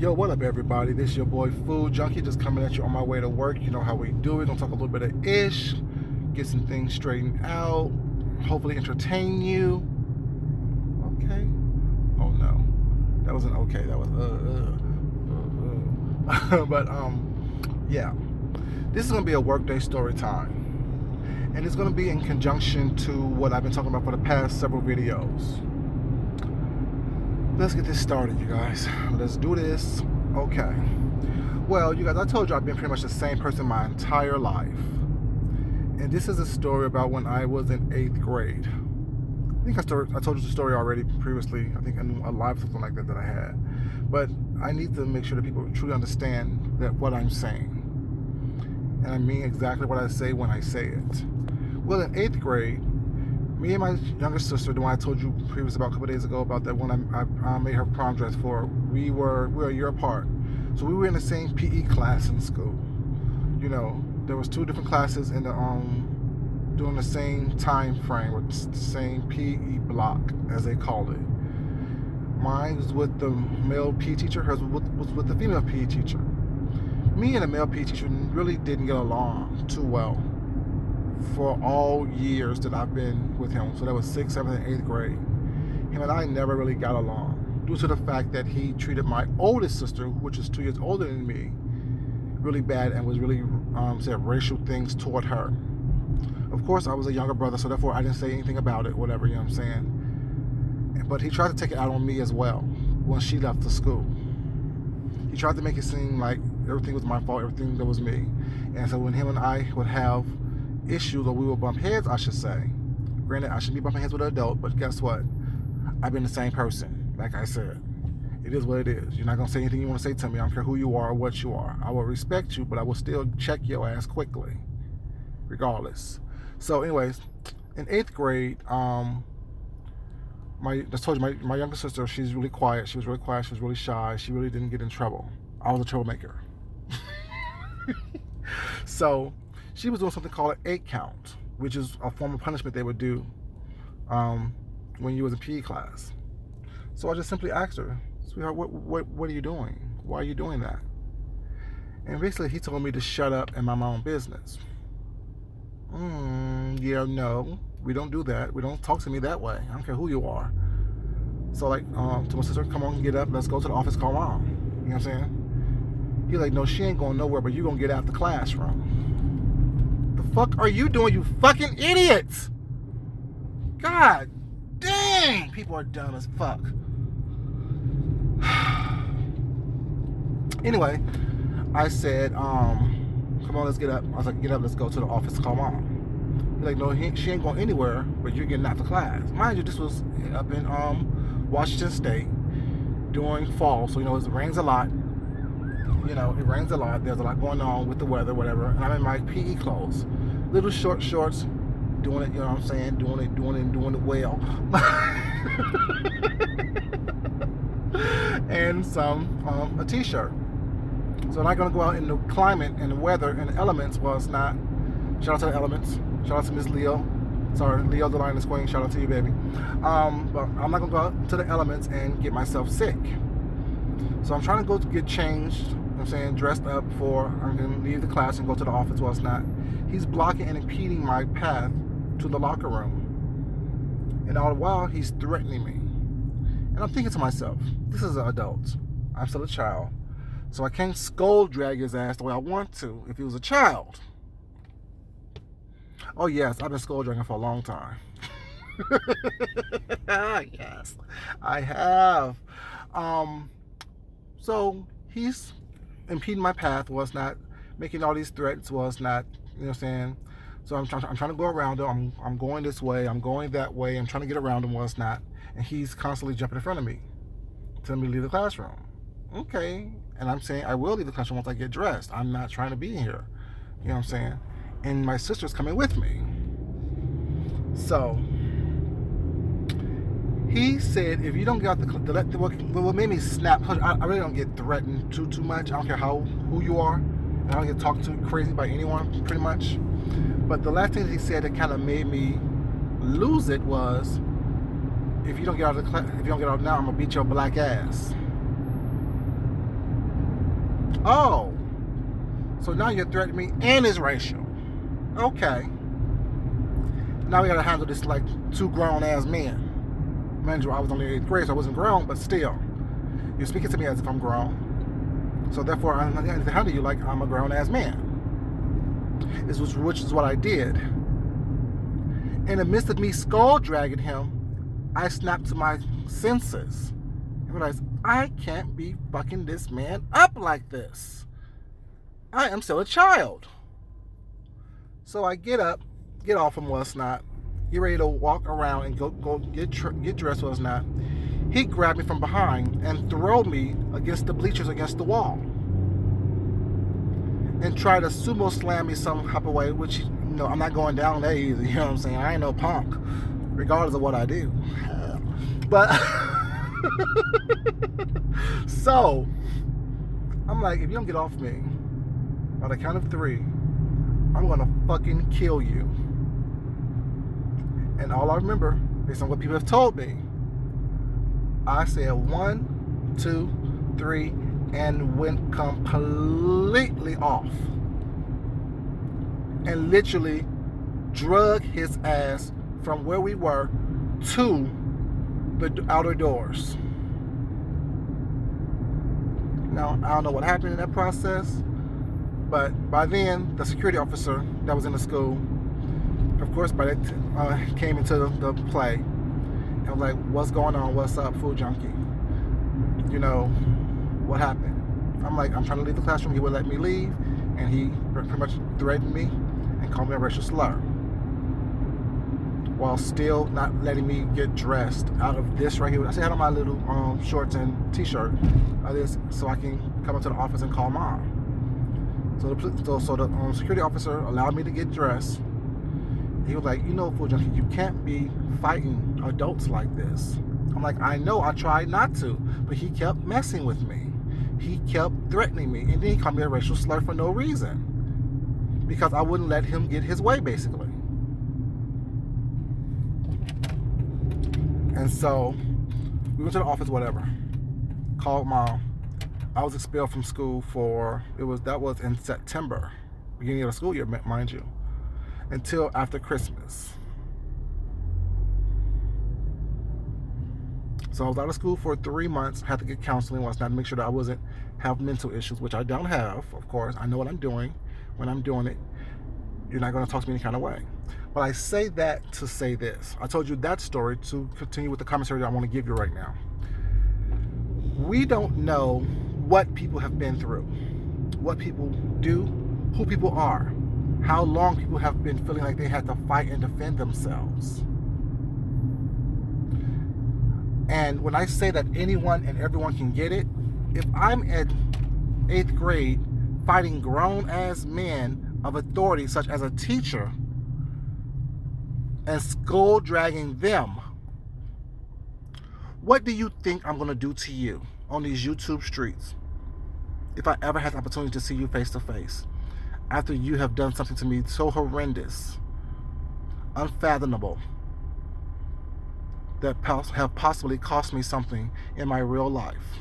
Yo, what up, everybody? This is your boy Food Junkie, just coming at you on my way to work. You know how we do. We're gonna talk a little bit of ish, get some things straightened out, hopefully entertain you. Okay. Oh no, that wasn't okay. That was but yeah. This is gonna be a workday story time, and it's gonna be in conjunction to what I've been talking about for the past several videos. Let's get this started, you guys. Let's do this. Okay. Well, you guys, I told you I've been pretty much the same person my entire life. And this is a story about when I was in 8th grade. I think I told you the story already previously, I think in a live something like that I had. But I need to make sure that people truly understand that what I'm saying. And I mean exactly what I say when I say it. Well, in 8th grade, me and my younger sister, the one I told you previously about a couple of days ago about that one I made her prom dress for, we were a year apart. So we were in the same PE class in school. You know, there was 2 different classes in the during the same time frame with the same PE block, as they call it. Mine was with the male PE teacher, hers was with the female PE teacher. Me and the male PE teacher really didn't get along too well for all years that I've been with him. So that was 6th, 7th, and 8th grade. Him and I never really got along due to the fact that he treated my oldest sister, which is 2 years older than me, really bad and was really said racial things toward her. Of course, I was a younger brother, so therefore I didn't say anything about it, whatever, you know what I'm saying? But he tried to take it out on me as well when she left the school. He tried to make it seem like everything was my fault, everything that was me. And so when him and I would have issues, or we would bump heads, I should say. Granted, I shouldn't be bumping heads with an adult, but guess what? I've been the same person, like I said. It is what it is. You're not going to say anything you want to say to me. I don't care who you are or what you are. I will respect you, but I will still check your ass quickly, regardless. So anyways, in 8th grade, I told you, my younger sister, she's really quiet. She was really quiet. She was really shy. She really didn't get in trouble. I was a troublemaker. So she was doing something called an 8 count, which is a form of punishment they would do when you was in PE class. So I just simply asked her, sweetheart, what are you doing? Why are you doing that? And basically he told me to shut up and mind my own business. Yeah, no, we don't do that. We don't talk to me that way. I don't care who you are. So like, to my sister, come on, get up, let's go to the office, call mom. You know what I'm saying? He's like, no, she ain't going nowhere, but you gonna get out the classroom. The fuck are you doing, you fucking idiots? God dang, people are dumb as fuck. Anyway, I said, come on, let's get up. I was like, get up, let's go to the office, call mom. He's like, no, she ain't going anywhere, but you're getting out the class. Mind you, this was up in Washington State during fall, so you know it rains a lot. You know, it rains a lot. There's a lot going on with the weather, whatever. And I'm in my PE clothes, little short shorts, doing it. You know what I'm saying? Doing it well. And a t-shirt. So I'm not gonna go out in the climate and the weather and the elements was not. Shout out to the elements. Shout out to Miss Leo. Sorry, Leo the Lion is Queen. Shout out to you, baby. But I'm not gonna go out to the elements and get myself sick. So I'm trying to go to get changed. You know what I'm saying, dressed up I'm gonna leave the class and go to the office. Well, it's not. He's blocking and impeding my path to the locker room. And all the while, he's threatening me. And I'm thinking to myself, this is an adult. I'm still a child. So I can't scold drag his ass the way I want to if he was a child. Oh yes, I've been scold dragging for a long time. Yes, I have. So he's impeding my path, was not making all these threats, was not, you know what I'm saying? So I'm trying to go around him. I'm going this way, I'm going that way, I'm trying to get around him, was not. And he's constantly jumping in front of me, telling me to leave the classroom. Okay. And I'm saying I will leave the classroom once I get dressed. I'm not trying to be here. You know what I'm saying? And my sister's coming with me. So he said, if you don't get out what made me snap, I really don't get threatened too much. I don't care who you are. I don't get talked to crazy by anyone, pretty much. But the last thing that he said that kind of made me lose it was, if you don't get out of the class, if you don't get out now, I'm gonna beat your black ass. Oh, so now you're threatening me and it's racial. Okay. Now we gotta handle this like two grown ass men. Mind you, I was only 8th grade, so I wasn't grown, but still. You're speaking to me as if I'm grown. So therefore, I need to handle you like I'm a grown ass man. Which is what I did. In the midst of me skull dragging him, I snapped to my senses and realized I can't be fucking this man up like this. I am still a child. So I get up, get off from what's not, get ready to walk around and go get dressed what's not. He grabbed me from behind and threw me against the bleachers against the wall. And tried to sumo slam me some type of way, which, I'm not going down that easy, you know what I'm saying? I ain't no punk, regardless of what I do. But, so, I'm like, if you don't get off me, by the count of 3, I'm gonna fucking kill you. And all I remember, based on what people have told me, I said 1, 2, 3, and went completely off. And literally drug his ass from where we were to the outer doors. Now, I don't know what happened in that process, but by then, the security officer that was in the school, of course, by that came into the play. And I was like, what's going on? What's up, food junkie? What happened? I'm like, I'm trying to leave the classroom. He would let me leave, and he pretty much threatened me and called me a racial slur, while still not letting me get dressed out of this right here. I still had on my little shorts and t-shirt, so I can come into the office and call mom. So the security officer allowed me to get dressed. He was like, food junkie, you can't be fighting adults like this. I'm like, I know, I tried not to, but he kept messing with me. He kept threatening me, and then he called me a racial slur for no reason, because I wouldn't let him get his way, basically. And so we went to the office, whatever. Called mom. I was expelled from school that was in September, beginning of the school year, mind you, until after Christmas. So I was out of school for 3 months, had to get counseling once, not to make sure that I wasn't have mental issues, which I don't have, of course. I know what I'm doing. When I'm doing it, you're not going to talk to me any kind of way. But I say that to say this. I told you that story to continue with the commentary that I want to give you right now. We don't know what people have been through, what people do, who people are, how long people have been feeling like they had to fight and defend themselves. And when I say that anyone and everyone can get it, if I'm at 8th grade fighting grown-ass men of authority, such as a teacher, and skull-dragging them, what do you think I'm going to do to you on these YouTube streets if I ever had the opportunity to see you face-to-face after you have done something to me so horrendous, unfathomable, that have possibly cost me something in my real life?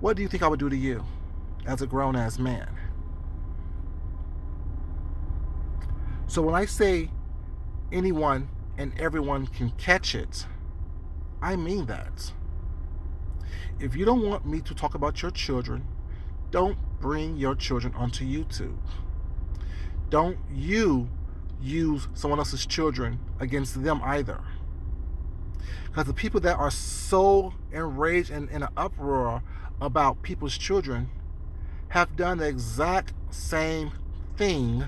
What do you think I would do to you as a grown-ass man? So when I say anyone and everyone can catch it, I mean that. If you don't want me to talk about your children, don't bring your children onto YouTube. Don't you use someone else's children against them either. Because the people that are so enraged and in an uproar about people's children have done the exact same thing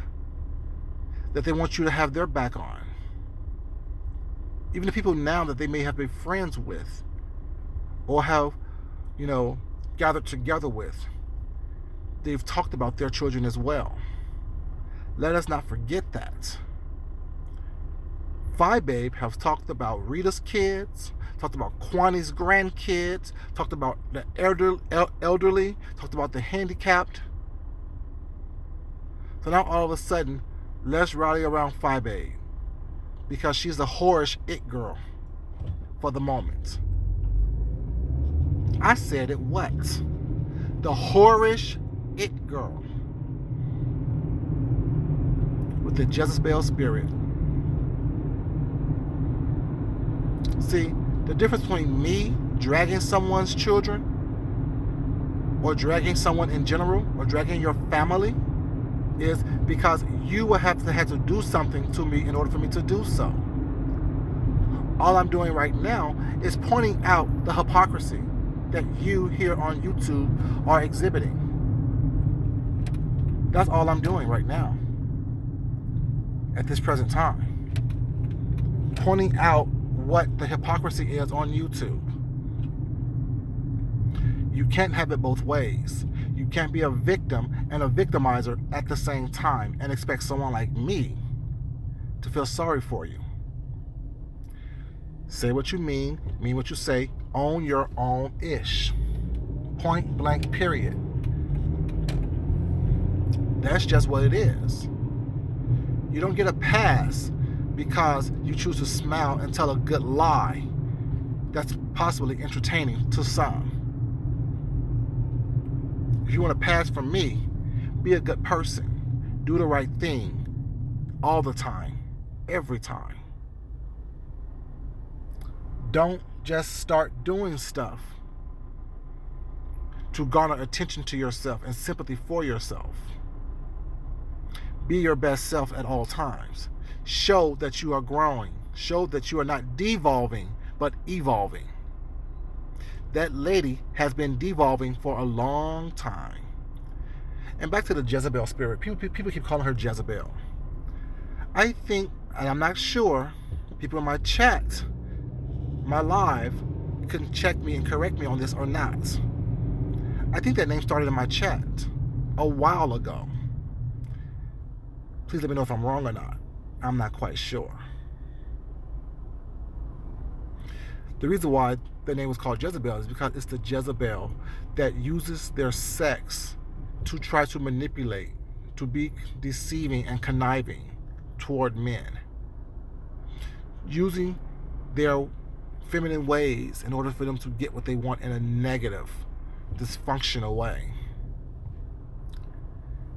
that they want you to have their back on. Even the people now that they may have been friends with or have, gathered together with, they've talked about their children as well. Let us not forget that. Babe have talked about Rita's kids, talked about Kwani's grandkids, talked about the elderly, talked about the handicapped. So now all of a sudden, let's rally around Babe, because she's a whorish it girl for the moment. I said it what? The whorish it girl with the Jezebel spirit. See, the difference between me dragging someone's children, or dragging someone in general, or dragging your family, is because you will have to do something to me in order for me to do so. All I'm doing right now is pointing out the hypocrisy that you here on YouTube are exhibiting. That's all I'm doing right now at this present time. Pointing out what the hypocrisy is on YouTube. You can't have it both ways. You can't be a victim and a victimizer at the same time and expect someone like me to feel sorry for you. Say what you mean what you say, own your own ish. Point blank, period. That's just what it is. You don't get a pass because you choose to smile and tell a good lie that's possibly entertaining to some. If you want to pass from me, be a good person. Do the right thing all the time, every time. Don't just start doing stuff to garner attention to yourself and sympathy for yourself. Be your best self at all times. Show that you are growing. Show that you are not devolving, but evolving. That lady has been devolving for a long time. And back to the Jezebel spirit. People keep calling her Jezebel. I think, and I'm not sure, people in my chat, my live, can check me and correct me on this or not. I think that name started in my chat a while ago. Please let me know if I'm wrong or not. I'm not quite sure. The reason why the name was called Jezebel is because it's the Jezebel that uses their sex to try to manipulate, to be deceiving and conniving toward men. Using their feminine ways in order for them to get what they want in a negative, dysfunctional way.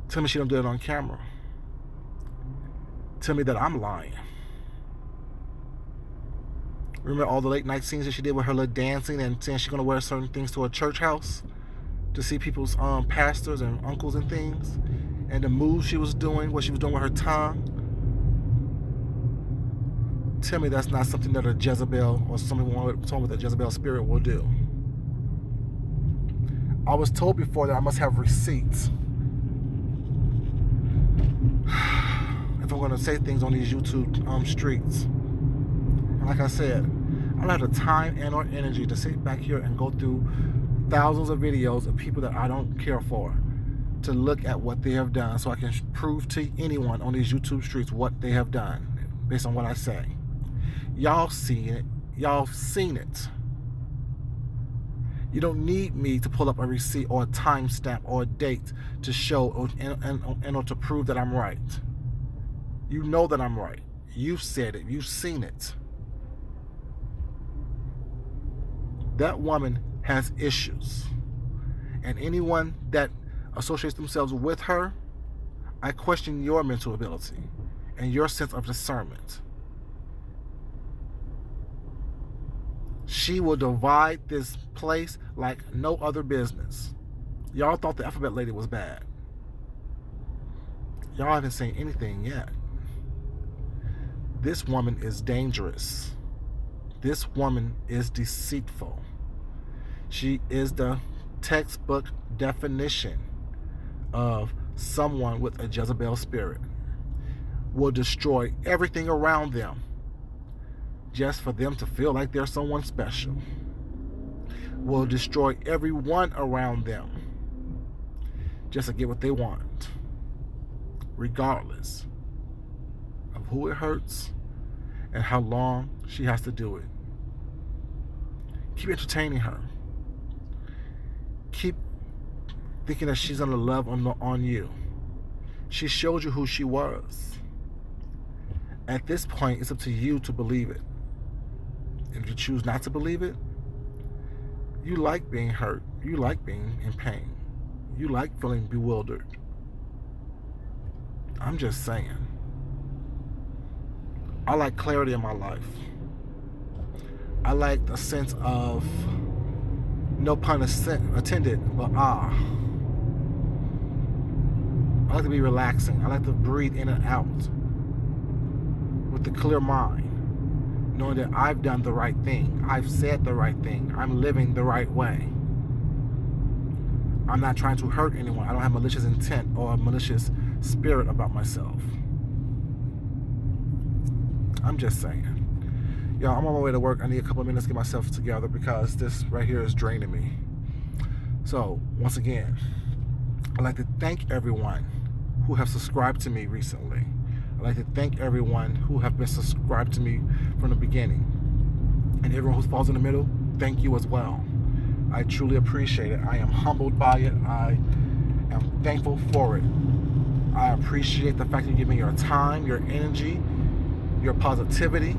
Tell me she don't do it on camera. Tell me that I'm lying. Remember all the late night scenes that she did with her little dancing and saying she's going to wear certain things to a church house to see people's pastors and uncles and things, and the moves she was doing, what she was doing with her tongue. Tell me that's not something that a Jezebel or someone with a Jezebel spirit will do. I was told before that I must have receipts if I'm going to say things on these YouTube streets. And like I said, I don't have the time and or energy to sit back here and go through thousands of videos of people that I don't care for to look at what they have done so I can prove to anyone on these YouTube streets what they have done based on what I say. Y'all see it. Y'all seen it. You don't need me to pull up a receipt or a timestamp or a date to show or to prove that I'm right. You know that I'm right. You've said it. You've seen it. That woman has issues. And anyone that associates themselves with her, I question your mental ability and your sense of discernment. She will divide this place like no other business. Y'all thought the alphabet lady was bad. Y'all haven't seen anything yet. This woman is dangerous. This woman is deceitful. She is the textbook definition of someone with a Jezebel spirit. Will destroy everything around them just for them to feel like they're someone special. Will destroy everyone around them just to get what they want, regardless of who it hurts and how long she has to do it. Keep entertaining her. Keep thinking that she's gonna love on you. She showed you who she was. At this point, it's up to you to believe it. If you choose not to believe it, you like being hurt. You like being in pain. You like feeling bewildered. I'm just saying. I like clarity in my life. I like a sense of, no pun intended, but I like to be relaxing. I like to breathe in and out with a clear mind, knowing that I've done the right thing. I've said the right thing. I'm living the right way. I'm not trying to hurt anyone. I don't have malicious intent or a malicious spirit about myself. I'm just saying. Y'all, I'm on my way to work. I need a couple of minutes to get myself together because this right here is draining me. So, once again, I'd like to thank everyone who have subscribed to me recently. I'd like to thank everyone who have been subscribed to me from the beginning. And everyone who falls in the middle, thank you as well. I truly appreciate it. I am humbled by it. I am thankful for it. I appreciate the fact that you give me your time, your energy, your positivity.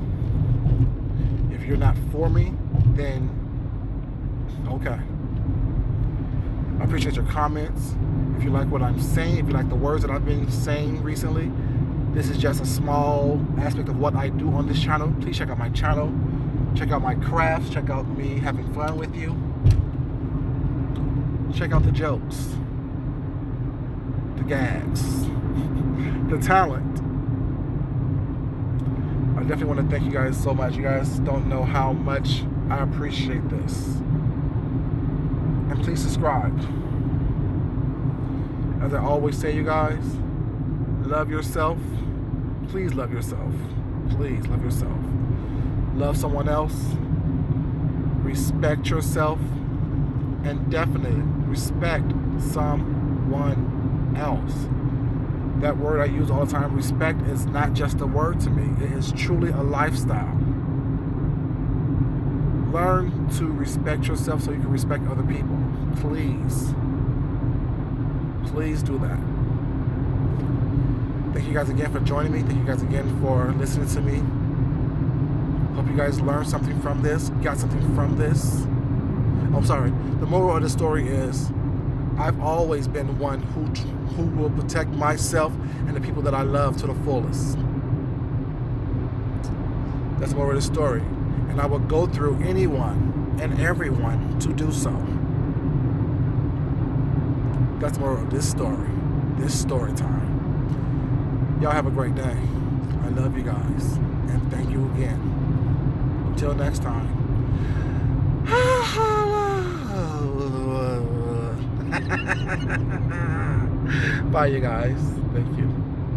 If you're not for me, then okay. I appreciate your comments. If you like what I'm saying, if you like the words that I've been saying recently, this is just a small aspect of what I do on this channel. Please check out my channel. Check out my crafts. Check out me having fun with you. Check out the jokes, the gags, the talent. I definitely want to thank you guys so much. You guys don't know how much I appreciate this. And please subscribe. As I always say, you guys, love yourself. Please love yourself. Please love yourself. Love someone else. Respect yourself. And definitely respect someone else. That word I use all the time, respect, is not just a word to me. It is truly a lifestyle. Learn to respect yourself so you can respect other people. Please. Please do that. Thank you guys again for joining me. Thank you guys again for listening to me. Hope you guys learned something from this, got something from this. I'm sorry. The moral of the story is, I've always been one who will protect myself and the people that I love to the fullest. That's the moral of the story. And I will go through anyone and everyone to do so. That's the moral of this story. This story time. Y'all have a great day. I love you guys. And thank you again. Until next time. Bye, you guys. Thank you.